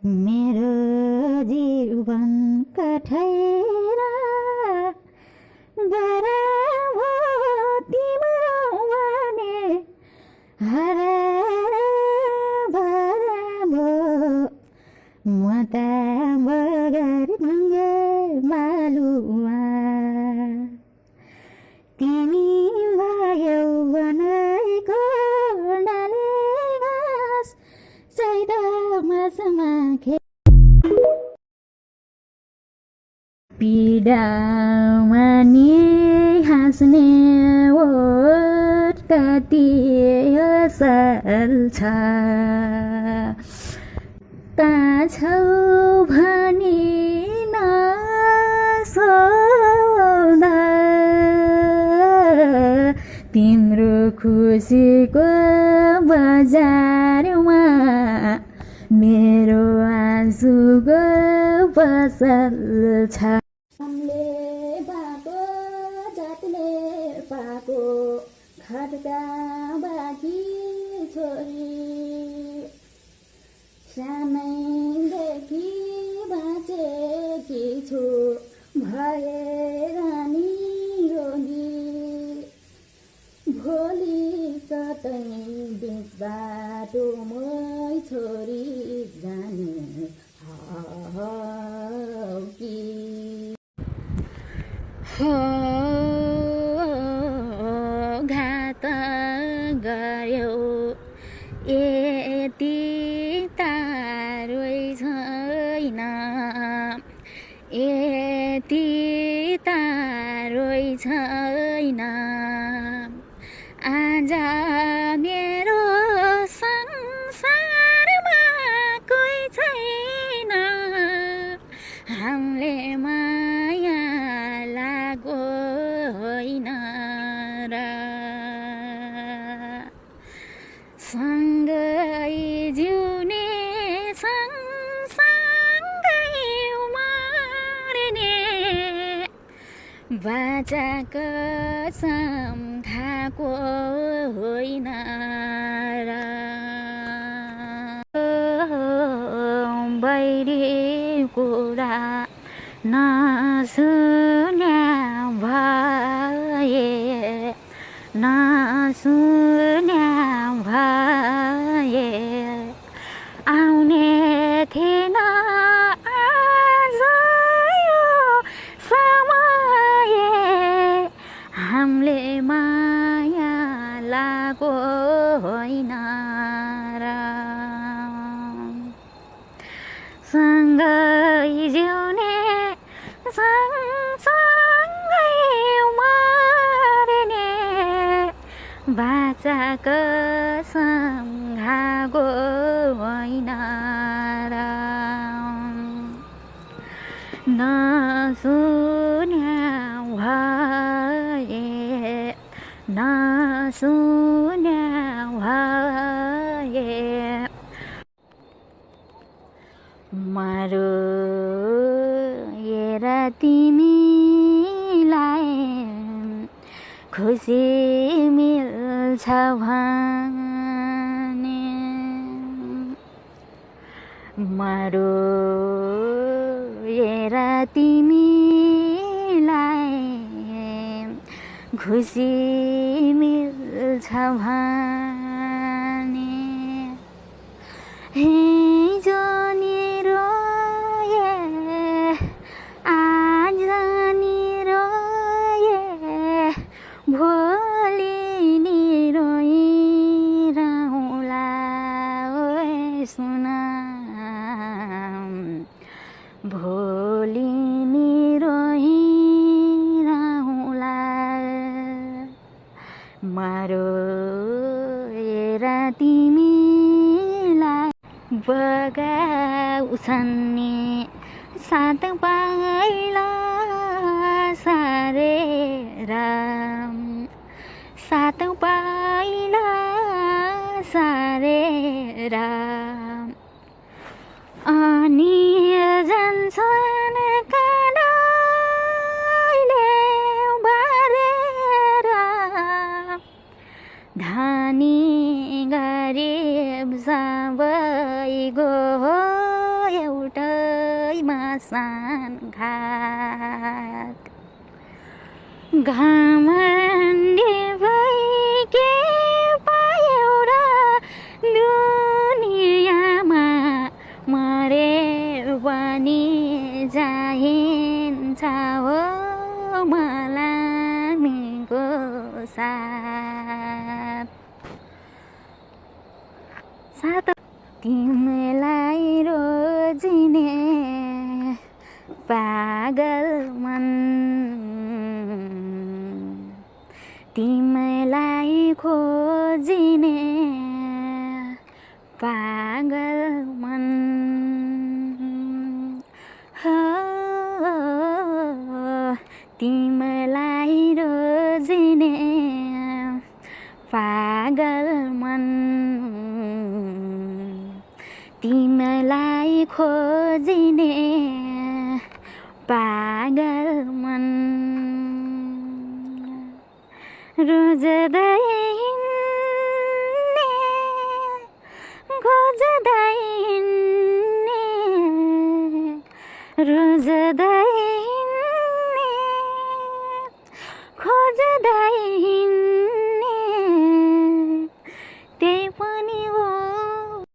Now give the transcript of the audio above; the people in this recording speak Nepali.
मेरो जीवन कठैरा बराबो तिम्रो भने हराएर बराबो म त बगर भङ्गे मालुमा तिमी भयौ बनाएको डाले घाँस सैदामासमा खे पीडामा नि हाँस्ने ओठ कति असल छ कहाँ छौ भनी नसोध्दा तिम्रो खुसीको बजारमा मेरो आँसुको पसल छ हमले बाको जातले पाको खड्का बाँकी छोरी सानैदेखि बाँचेकी छु भएर नि रोगी भोलि कतै बिच बाटोमै छोरी जाने हौ कि हो घात गर्यो यति तारै छैन यति तारै छैन आज मेरो संसारमा कोही छैन हामीले माया लागो होइन र सँगै जिउने सँगसँगै मर्ने बाचा कसम खाएको होइन र बैरी कुरा नसुन्या भए नसुन्या भए आउने थिएन आज यो समय हामीले माया लागो होइन र सँगै जिउने सँगसँगै मर्ने बाचा कसम खाएको होइन र नसुन्या भए नसुन्या भए मरोएर तिमीलाई खुसी मिल्छ भने मरोएर तिमीलाई खुसी मिल्छ भने हिजो नि रोए आज नि रोए भोलि नि रोइरहँला ओए सुन भोलि नि रोइरहँला मरोएर तिमीलाई बगाउँछन् नि सात पाइला सारेर सात पाइला सारेर अनि जान्छन् काँडैले बारेर धानी गरिब सबै गयो मसान घाट घमण्डी भई के पायौ र दुनियाँमा मरे पनि चाहिन्छ हो मलामीको साथ तिमीलाई रोजिने पागल मन तिमीलाई खोजिने पागल मन हो तिमीलाई रोजिने पागल मन तिमीलाई खोजिने पागल मन रोज्दै हिँड्ने खोज्दै हिँड्ने रोज्दै हिँड्ने खोज्दै